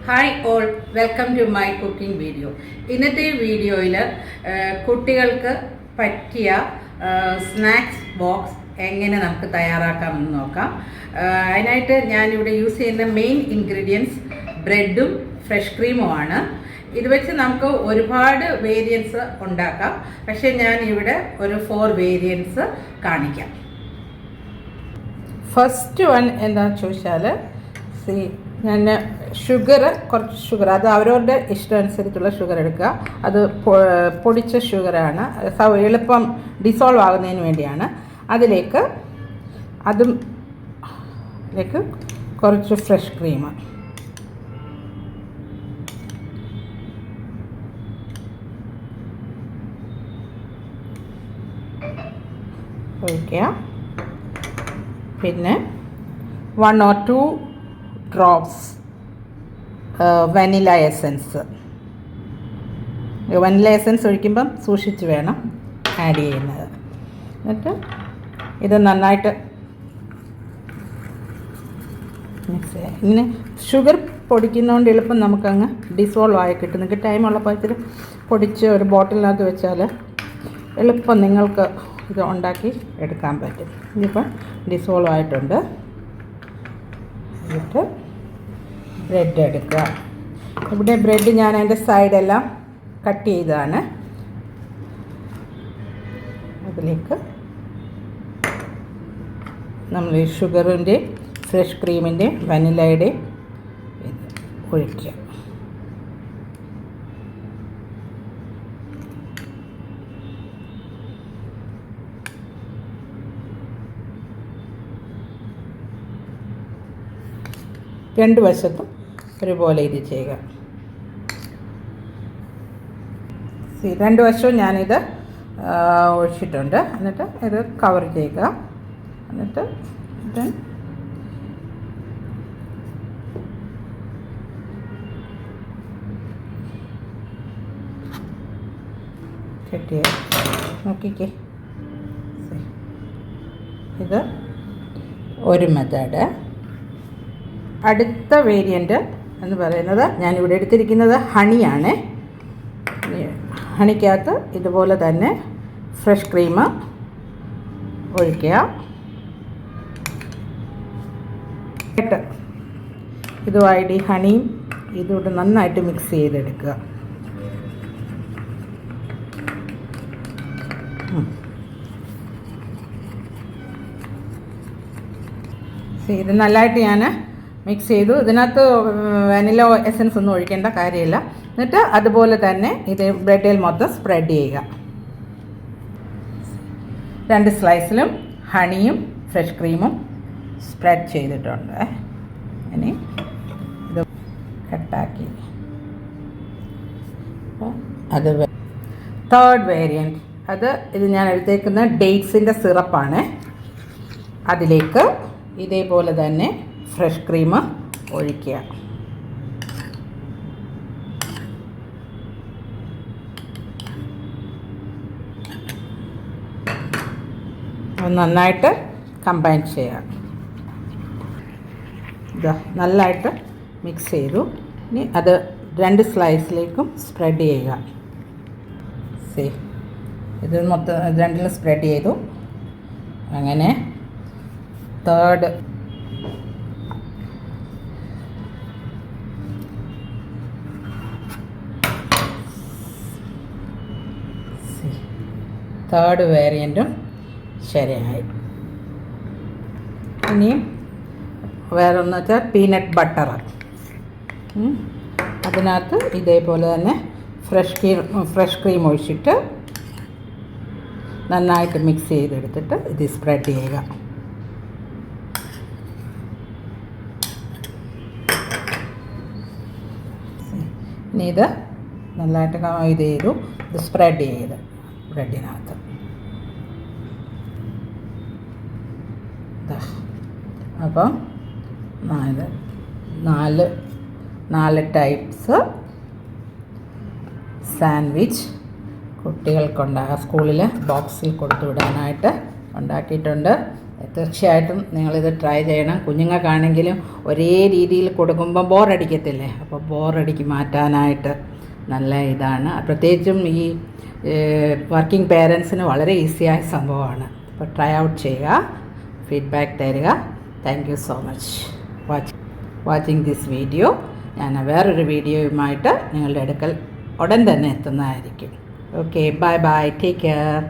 Hi all, welcome to my cooking video. ഇന്നത്തെ വീഡിയോയിൽ കുട്ടികൾക്ക് പറ്റിയ സ്നാക്സ് ബോക്സ് എങ്ങനെ നമുക്ക് തയ്യാറാക്കാമെന്ന് നോക്കാം. അതിനായിട്ട് ഞാനിവിടെ യൂസ് ചെയ്യുന്ന മെയിൻ ഇൻഗ്രീഡിയൻസ് ബ്രെഡും ഫ്രഷ് ക്രീമുമാണ്. ഇത് വെച്ച് നമുക്ക് ഒരുപാട് വേരിയൻസ് ഉണ്ടാക്കാം, പക്ഷേ ഞാൻ ഇവിടെ ഒരു 4 വേരിയൻസ് കാണിക്കാം. ഫസ്റ്റ് വൺ എന്താണെന്ന് ചോദിച്ചാൽ, ഞാൻ കുറച്ച് ഷുഗർ, അത് അവരവരുടെ ഇഷ്ടമനുസരിച്ചുള്ള ഷുഗർ എടുക്കുക. അത് പൊടിച്ച ഷുഗറാണ്, എളുപ്പം ഡിസോൾവ് ആകുന്നതിന് വേണ്ടിയാണ്. അതിലേക്ക് കുറച്ച് ഫ്രഷ് ക്രീം ഒഴിക്കുക. പിന്നെ 1 or 2 drops vanilla essence. Vanilla essence ഒഴിക്കുമ്പം സൂക്ഷിച്ച് വേണം ആഡ് ചെയ്യുന്നത്. എന്നിട്ട് ഇത് നന്നായിട്ട് മിക്സ് ചെയ്യാം. ഇങ്ങനെ ഷുഗർ പൊടിക്കുന്നതുകൊണ്ട് എളുപ്പം നമുക്കങ്ങ് ഡിസോൾവ് ആയി കിട്ടും. നിങ്ങൾക്ക് ടൈമുള്ളപ്പോൾ ഇത്തിരി പൊടിച്ച് ഒരു ബോട്ടിലിനകത്ത് വെച്ചാൽ എളുപ്പം നിങ്ങൾക്ക് ഇത് ഉണ്ടാക്കി എടുക്കാൻ പറ്റും. ഇതിപ്പം ഡിസോൾവ് ആയിട്ടുണ്ട്. എന്നിട്ട് ബ്രെഡ് എടുക്കുക. ഇവിടെ ബ്രെഡ് ഞാൻ അതിൻ്റെ സൈഡെല്ലാം കട്ട് ചെയ്തതാണ്. അതിലേക്ക് നമ്മൾ ഈ ഷുഗറിൻ്റെയും ഫ്രഷ് ക്രീമിൻ്റെയും വനിലയുടെയും ഇത് ഒഴിക്കുക. രണ്ട് വശത്തും ഒരുപോലെ ഇത് ചെയ്യുക. രണ്ട് വശവും ഞാനിത് ഒഴിച്ചിട്ടുണ്ട്. എന്നിട്ട് ഇത് കവർ ചെയ്യുക. എന്നിട്ട് ഇത് കെട്ടിയ നോക്കിക്കേ. ഇത് ഒരു മെത്തേഡ്. അടുത്ത വേരിയൻ്റ് എന്ന് പറയുന്നത് ഞാനിവിടെ എടുത്തിരിക്കുന്നത് ഹണിയാണ്. ഹണിക്കകത്ത് ഇതുപോലെ തന്നെ ഫ്രഷ് ക്രീം ഒഴിക്കുക. ഇതുമായിട്ട് ഈ ഹണിയും ഇതുകൊണ്ട് നന്നായിട്ട് മിക്സ് ചെയ്തെടുക്കുക. ഇത് നല്ലതായിട്ട് ഞാൻ മിക്സ് ചെയ്തു. ഇതിനകത്ത് വനില എസൻസ് ഒന്നും ഒഴിക്കേണ്ട കാര്യമില്ല. എന്നിട്ട് അതുപോലെ തന്നെ ഇത് ബ്രെഡിൽ മൊത്തം സ്പ്രെഡ് ചെയ്യുക. 2 സ്ലൈസിലും ഹണിയും ഫ്രഷ് ക്രീമും സ്പ്രെഡ് ചെയ്തിട്ടുണ്ട്. ഇനി ഇത് കട്ടാക്കി അത് 3rd വേരിയൻറ്റ്. ഇത് ഞാൻ എടുത്തേക്കുന്ന ഡേറ്റ്സിൻ്റെ സിറപ്പാണ്. അതിലേക്ക് ഇതേപോലെ തന്നെ ഫ്രഷ് ക്രീം ഒഴിക്കുക. നന്നായിട്ട് കമ്പൈൻ ചെയ്യുക. നല്ലതായിട്ട് മിക്സ് ചെയ്തു. ഇനി അത് 2 സ്ലൈസിലേക്കും സ്പ്രെഡ് ചെയ്യുക. ഇത് മൊത്തം 2ലും സ്പ്രെഡ് ചെയ്തു. അങ്ങനെ 3rd വേരിയൻറ്റും ശരിയായി. ഇനിയും വേറൊന്ന് വെച്ചാൽ പീനട്ട് ബട്ടർ. അതിനകത്ത് ഇതേപോലെ തന്നെ ഫ്രഷ് ക്രീം ഒഴിച്ചിട്ട് നന്നായിട്ട് മിക്സ് ചെയ്തെടുത്തിട്ട് ഇത് സ്പ്രെഡ് ചെയ്യുക. ഇനി ഇത് നല്ലതായിട്ട് ഇത് ചെയ്തു. ഇത് സ്പ്രെഡ് ചെയ്ത് ബ്രെഡിനകത്ത് അപ്പം 4 ടൈപ്സ് സാൻഡ്വിച്ച് കുട്ടികൾക്കുണ്ടാകാം. സ്കൂളിൽ ബോക്സിൽ കൊടുത്തു വിടാനായിട്ട് ഉണ്ടാക്കിയിട്ടുണ്ട്. തീർച്ചയായിട്ടും നിങ്ങളിത് ട്രൈ ചെയ്യണം. കുഞ്ഞുങ്ങൾക്കാണെങ്കിലും ഒരേ രീതിയിൽ കൊടുക്കുമ്പോൾ ബോറടിക്കത്തില്ലേ, അപ്പോൾ ബോറടിക്ക് മാറ്റാനായിട്ട് നല്ല ഇതാണ്. പ്രത്യേകിച്ചും ഈ വർക്കിംഗ് പേരൻസിന് വളരെ ഈസിയായ സംഭവമാണ്. അപ്പോൾ ട്രൈ ഔട്ട് ചെയ്യുക, ഫീഡ്ബാക്ക് തരിക. Thank you so much watching this video. ഞാൻ വേറൊരു വീഡിയോയുമായിട്ട് നിങ്ങളുടെ അടുക്കൽ ഉടൻ തന്നെ എത്തുന്നതായിരിക്കും. Okay, bye bye, take care.